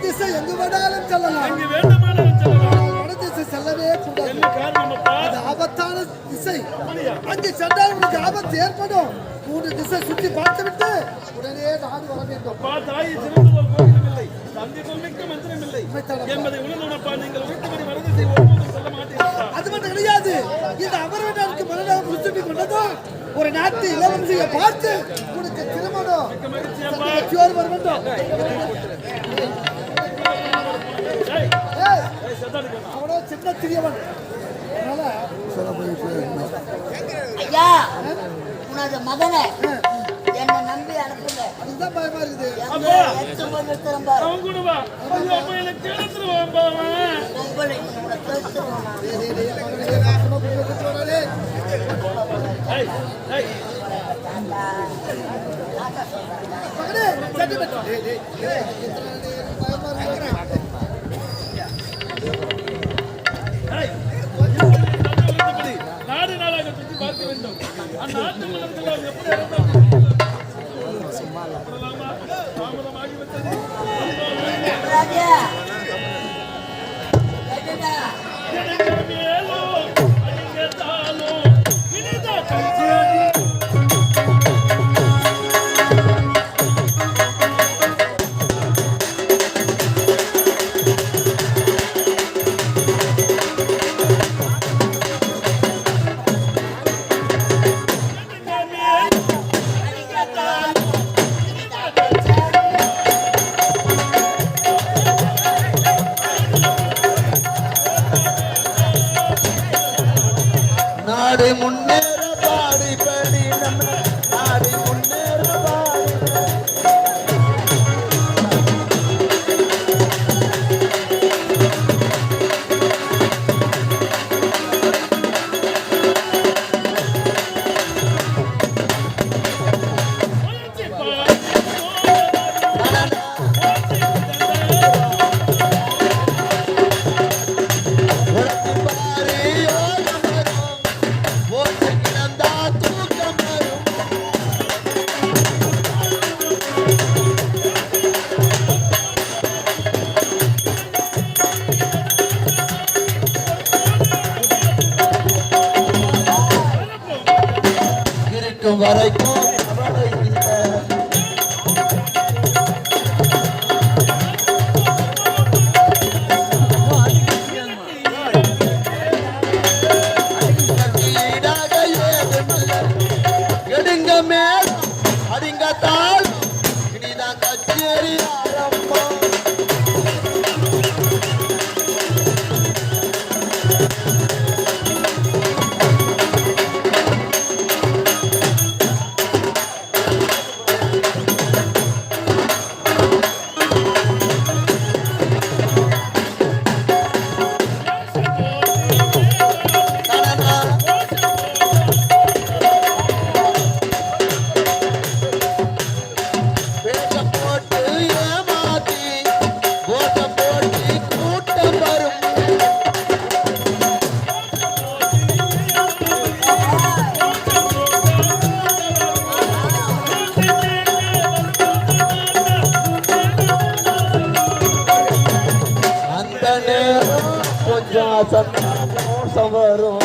திசை எங்கு வேண்டாலும் செல்லலாம். எங்கு வேண்டுமானாலும் செல்லலாம். வட திசை செல்லவே கூடாது. என்ன காரணம் அப்பா? அது ஆபத்தான திசை. அங்கு சென்றால் உனக்கு ஆபத்து ஏற்படும். 3 திசை சுற்றி பார்த்துவிட்டு உடனே நாடு வர வேண்டும். அப்பா, தாயை சிறந்தவர் கோவிலும் இல்லை, தந்தை மிக்க மந்திரம் இல்லை என்பதை உணர்ந்தவனப்பா. நீங்கள் வீட்டுப்படி வரதிசை ஒருபோதும் சொல்ல மாட்டீர்களா? அது மட்டும் கிடையாது. இந்த அமர்வீட்டாருக்கு மனதாக புரிச்சுட்டு கொண்டதும் ஒரு நாட்டு இளவரசியை பார்த்து உனக்கு திருமணம் வர வேண்டும். அவனோ சின்ன சிறியவன். ஐயா, உனது மகனை என்ன நம்பி அனுப்புங்க. அதுதான் பயமா இருக்குது. நாடு நாளாக சுற்றி பார்க்க வேண்டும். அந்த நாட்டு மன்னர்கள் எப்படி தாமதமாகிவிட்டது. நாடு முன்னேற பாடிபடி நம்ம நாடு முன்னேற வரைக்கும் எடுங்க மேல் அடிங்க தாள் இனிதான் கச்சேரி ஆரம்பம். மோசம் வரும்.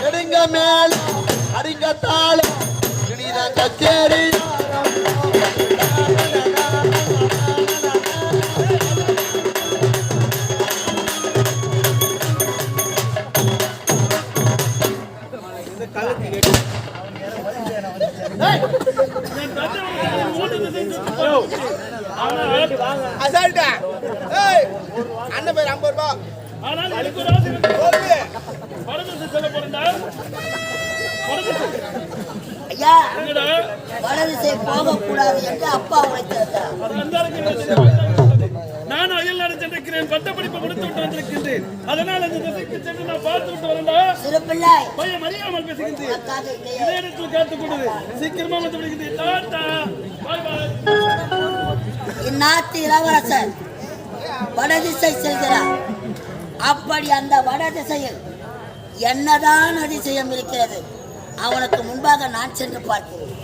எடுங்க மேல அடிங்க தாளம் இனிதான் கச்சேரி அண்ணன் பேர் 50 ரூபாய். ஆனால் எனக்கு ஒரு ஆசை இருக்கு. வடதிசை செல்ல போறேன்டா. ஐயா, வடதிசை போகக்கூடாது என்று அப்பா உரைத்திருந்தார். நான் அயல் நாடு சென்றிருக்கிறேன். பட்டப்படிப்பு முடித்து விட்டு வந்திருக்கின்றேன். அதனால் அந்த திசைக்கு சென்று நான் பார்த்து விட்டு வரேன்டா. சிறப்பில்லை, பையன் அறியாமல் பேசுகின்றேன். இதே இடத்தில் காத்துக் கொண்டது. சீக்கிரமா வந்து விடுகின்றேன். டாடா, பாய் பாய். இந்நாட்டு இளவரசர் வடதிசை செல்கிறார். அப்படி அந்த வட திசையில் என்னதான் அதிசயம் இருக்கிறது, அவனுக்கு முன்பாக நான் சென்று பார்க்கிறேன்.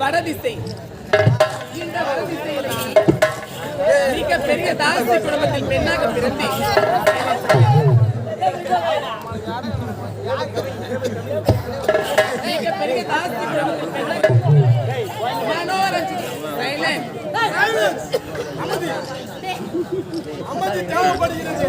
வடதிசை இந்த வடதிசையில் மிக பெரிய தாசி குடும்பத்தில் பெண்ணாக பிறந்து மிக பெரிய தாசி குடும்பத்தில் பெண்ணாக மனோரஞ்சன் தேவைப்படுகிறது.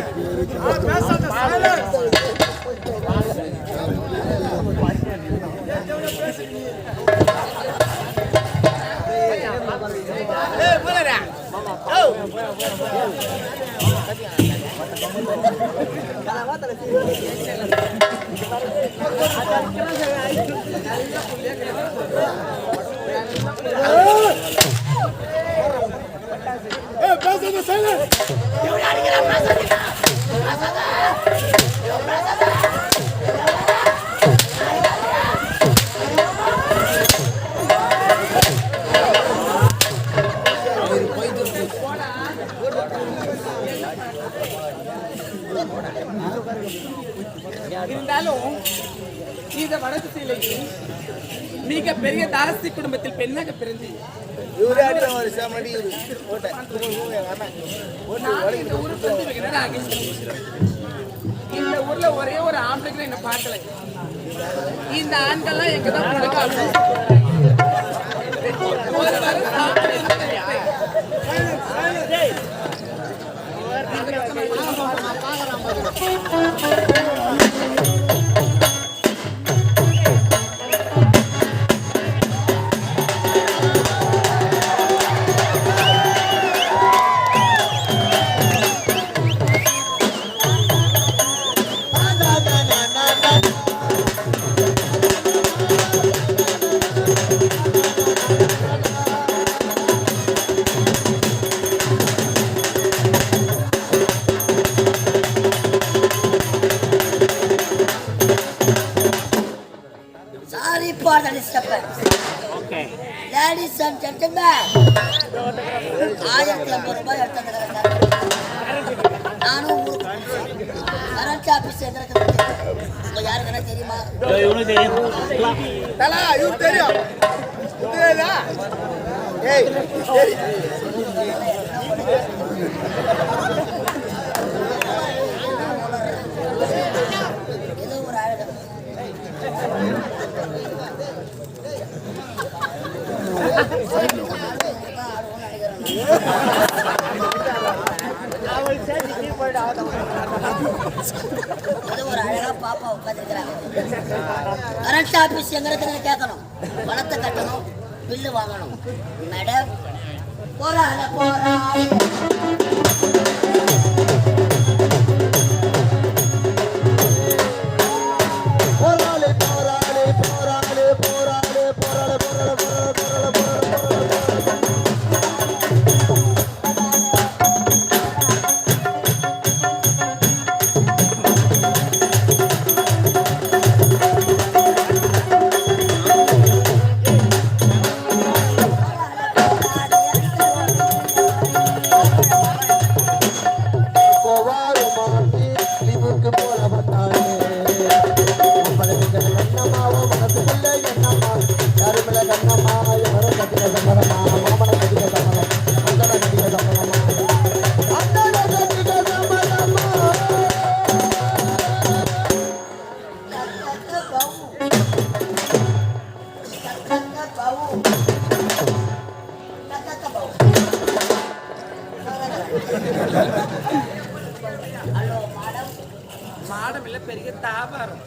இருந்தாலும் இந்த வடக்கு திசையிலேயே மிக பெரிய தாசி குடும்பத்தில் பெண்ணாக பிறந்து இந்த ஊருக்கு வந்து வெகு நேரம் ஆகிடுச்சு. இந்த ஊர்ல ஒரே ஒரு ஆம்பளைக்கு என்ன பார்க்கல. இந்த ஆண்கள்லாம் எங்கதான் பழக்கம். ஒரு வாரம் சாப்பிட்டு Sorry for the disturbance. Okay. Ladies and gentlemen, 1500 ரூபாய் எடுத்துக்கிறேன். நானும் கரண்ட் ஆபீஸ் எங்க யாருக்குன்னா தெரியுமா? இவனுக்கு தெரியும். தலா இவனுக்கு தெரியும். தெரியுதா? ஏய் சரி. ஏதோ ஒரு ஆளு ஒரு அழகா பாப்பா உட்காந்துருக்கிறாங்க. கரண்ட் ஆபீஸ் எங்க இருக்குன்னு கேட்கணும், பணத்தை கட்டணும், பில்லு வாங்கணும். மேடம் போறாங்க மாடம் இல்ல பெரிய தாபாரம்.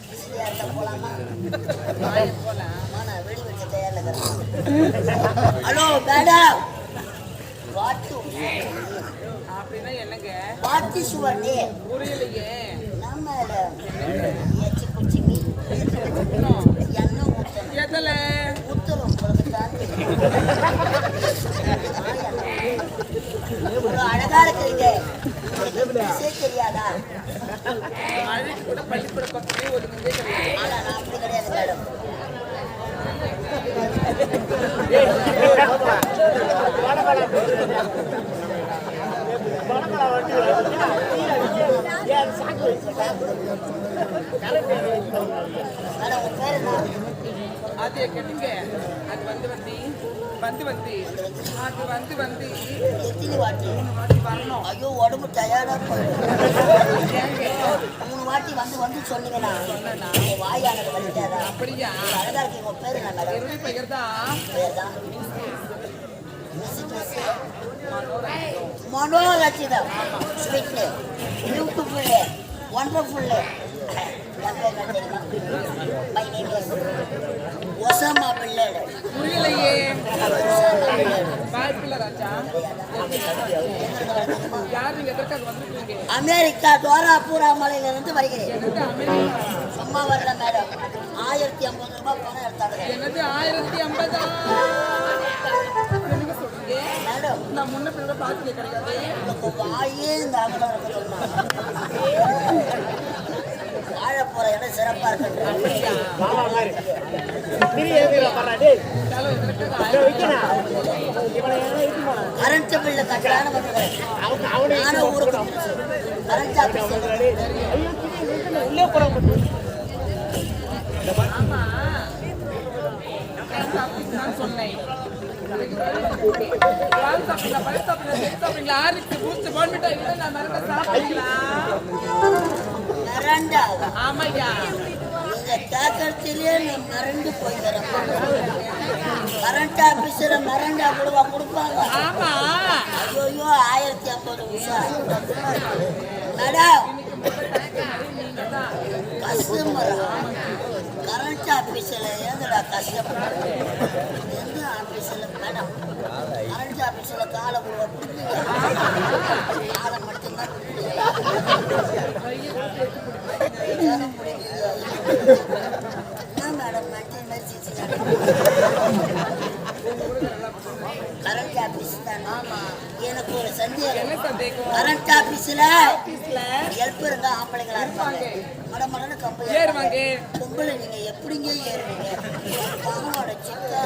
ஹலோ மேடம், அப்படின்னா என்னங்க வாட் இஸ் யுவர் நேம்? புரியலையே. நம்ம எச்சி குச்சிங்க என்ன ஊத்தணும்? எதல ஊத்தணும் உங்களுக்கு தான். அழகா இருக்கிறீங்க, தெரியாதா? அழைக்கு கூட பள்ளிக்கூட பக்கமே ஒதுங்குதே கிடையாது. ஆனா நான் அப்படி கிடையாது மேடம். அது கேட்டுங்க. அது வந்து எத்தனை வாட்டி வரணும். ஐயோ உடம்பு டயர்டா போயிடும். 3 வாட்டி வந்து சொன்னீங்கன்னா வாயானது வலிக்காதா? அப்படியா? அழகா இருக்கு. உங்க பேரு என்ன மேடம்? பெயர் தான் பேர் தான் Manoranjitham sweet beautiful wonderful. My name is Osama Pillai. புரியலையே. வாய்ப்பில்லை ராஜா. யார் நீங்க எதற்காக வந்திருக்கீங்க? அமெரிக்கா தோராபூரா மலையிலிருந்து வருகிறேன். என்னது அமெரிக்கா? சும்மா வரல மேடம். 1050 ரூபாய் பணம் எடுத்தாங்க. என்னது 1050? என்னங்க சொல்றீங்க மேடம்? நான் முன்ன பின்ன பார்த்து கிடையாது. உங்களுக்கு வாயே இந்த அகலம் இருக்க சொன்னாங்க. வாழ போற இடம் சிறப்பா இருக்கு. கரண்ட் பில்லு கட்டலான்னு வந்துக்கிறேன். நானும் ஊருக்கு கரண்ட் ஆபீஸ் நான் சொன்னேன். ஆமாய்யா. நீங்க கேட்கறதுலயே நான் மறந்து போய்க்கிறேன். கரண்ட் ஆபீஸ்ல மறந்தா கூடவா கொடுப்பாங்க? ஆமா. ஐயோ 1050 உஷா மேடம். கஸ்டமரா? கரண்ட் ஆபீஸ்ல ஏங்கடா கஸ்டமர்? எந்த ஆபீஸ்ல மேடம்? கரண்ட் ஆபீஸ்ல காலை கொடுப்பீங்க, காலை மட்டும்தான் என்ன மேடம் மஞ்சள் மெர்சி கரண்ட் ஆபீஸ் தான். எனக்கு ஒரு சந்தேகம். கரண்ட் ஆபீஸ்ல ஹெல்ப் இருந்தா ஆம்பளைங்களா இருப்பாங்க, மடமடன்னு கம்பெனி ஏறுவாங்க. பொங்கலை நீங்க எப்படிங்க ஏறுவீங்க? பகனோட சிக்கா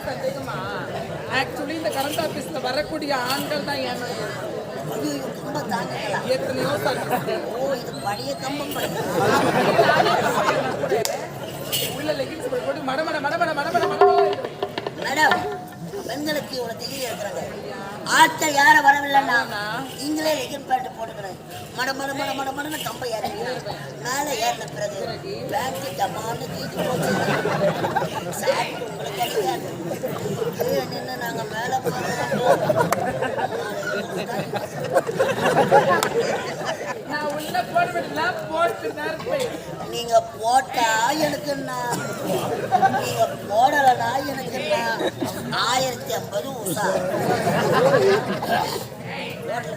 சந்தேகமா? ஆக்சுவலி இந்த கரண்ட் ஆபீஸ்ல வரக்கூடிய ஆண்கள் தான் ஏமாறு. ஐயோ கம்ப தாங்கங்களா? எத்தனையோ ஓ இது பழைய கம்பம் உள்ள லெகின்ஸ் போட்டு மடமட மடமட மடமட மேடம். பெண்களுக்கு இவ்வளவு திகிரி இருக்கிறாங்க. ஆட்கள் யார வரவில்லைன்னா நீங்களே லெகின் பேண்ட் போட்டுக்கிறேன். மட மட மட மட மடன்னு கம்பை ஏறிங்க. மேலே ஏறின பிறகு பேண்ட் டமான்னு தீட்டு போச்சு. சாப்பிட்டு உங்களுக்கு கிடைக்காது. நின்று நாங்கள் மேலே நான் உள்ள போடுவேன் போட்டு இருப்பேன். நீங்க போட்டா எனக்கு என்ன, நீங்க போடலனா எனக்கு என்ன. 1050 உஷா ஹோட்டல்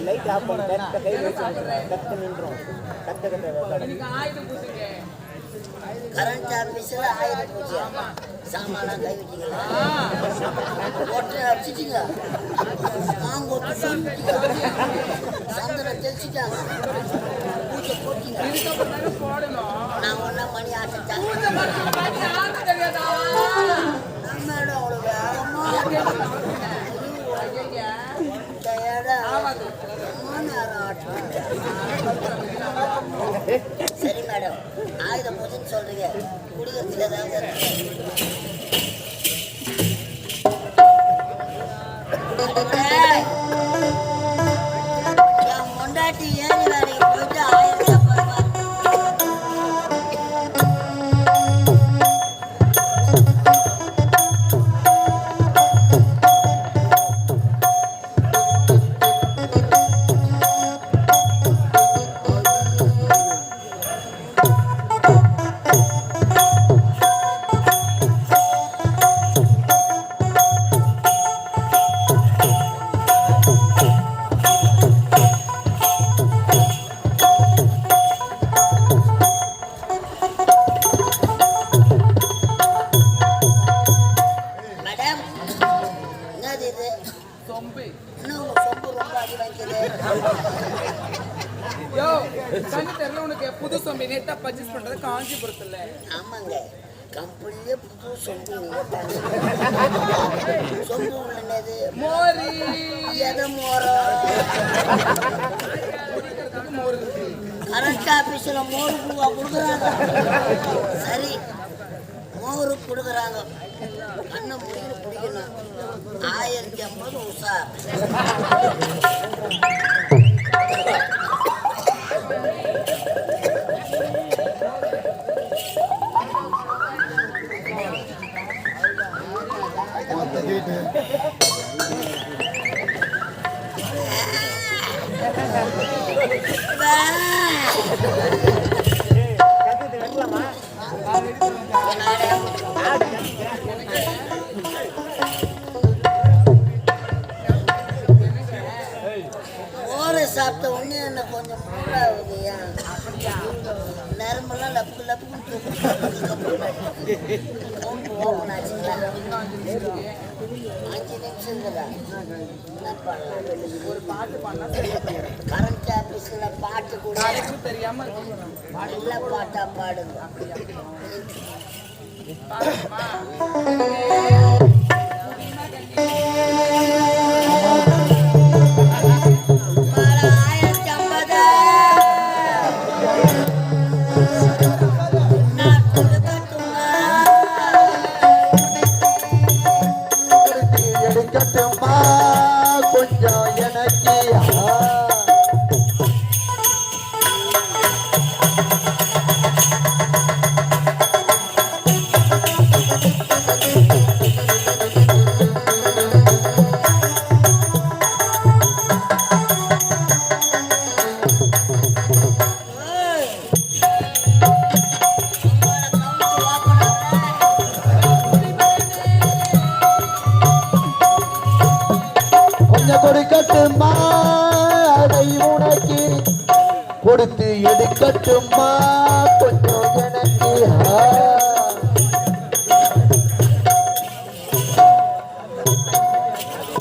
லைட் ஆஃப் பண்ணி கை கத்து நின்றோம். இன்னைக்கு ஆயுதம் பூஜைங்க. கரண்ட் ஆபீஸ்ல ஆயுத பூஜை. சாமானா கை வச்சிங்களா? ஒற்றை அடிச்சிட்டீங்க, மாங்கொத்து சொல்லிட்டீங்க, சந்தனம் தெளிச்சிட்டாங்க, பூஜை போட்டீங்க. இதுக்கப்புறம் போடணும். நான் ஒன்னா மணி ஆட்டிட்டேன். தெரியாதா? நம்மளோட அவ்வளோ வேகமா சரி மேடம், ஆயுத பூஜைன்னு சொல்றீங்க, குடிக்கிறதுக்கு ஏதாவது என் பொண்டாட்டி ஏறி வேலைக்கு போயிட்டு 1050 ரூபாய். புது சொம்பி நேத்தா பர்ச்சேஸ் பண்றது காஞ்சிபுரத்துல. ஆமாங்க, கம்பெனியே புது சொம்பு. சொம்பு உள்ளது மோரி. எதை மோரோ? மோரு. கரண்ட் ஆபீஸ்ல மோரு கொடுக்குறாங்க. சரி, மோரு கொடுக்குறாங்க. கண்ணை முடிக்கிட்டு குடிக்கணும். 1050 உஷார். சாப்பிட்ட உடனே என்ன கொஞ்சம் மூடாகுது. நரம்பெல்லாம் லப்பு லப்புன்னு ஓப்பன் ஆச்சுங்களா? 5 நிமிஷம் என்ன பண்ணலாம்? ஒரு பாட்டு பண்ணா கரண்ட் ஆபீஸ்ல பாட்டு கூட தெரியாம நல்ல பாட்டா பாடுங்க. கொடுக்கட்டுமா அதை உனக்கு கொடுத்து எடுக்கட்டுமா